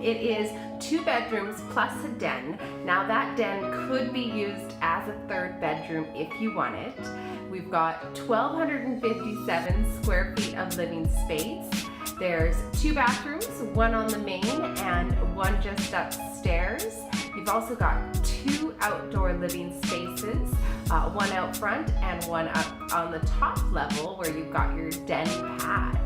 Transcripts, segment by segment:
It is 2 bedrooms plus a den. Now that den could be used as a 3rd bedroom if you want it. We've got 1,257 square feet of living space. There's 2 bathrooms, 1 on the main and 1 just upstairs. You've also got 2 outdoor living spaces, 1 out front and 1 up on the top level where you've got your den pad.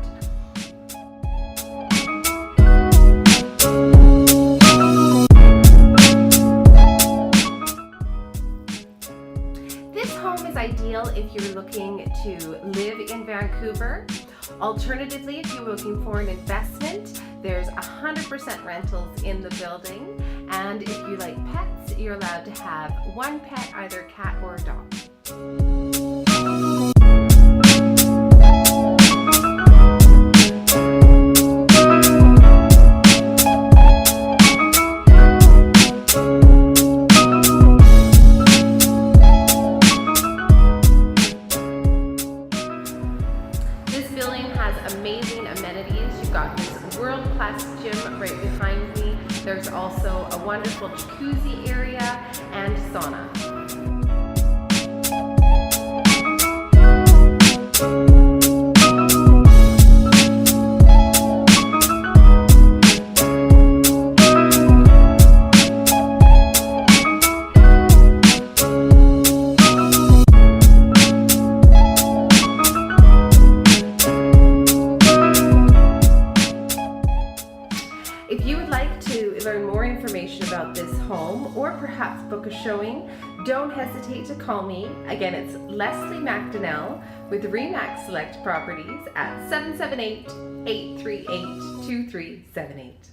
This home is ideal if you're looking to live in Vancouver. Alternatively, if you're looking for an investment, there's 100% rentals in the building. And if you like pets, you're allowed to have 1 pet, either cat or dog. This building has amazing amenities. You've got this world-class gym right behind me. There's also a wonderful jacuzzi area and sauna. If you would like to learn more information about this home or perhaps book a showing, don't hesitate to call me. Again, it's Leslie McDonnell with RE/MAX Select Properties at 778-838-2378.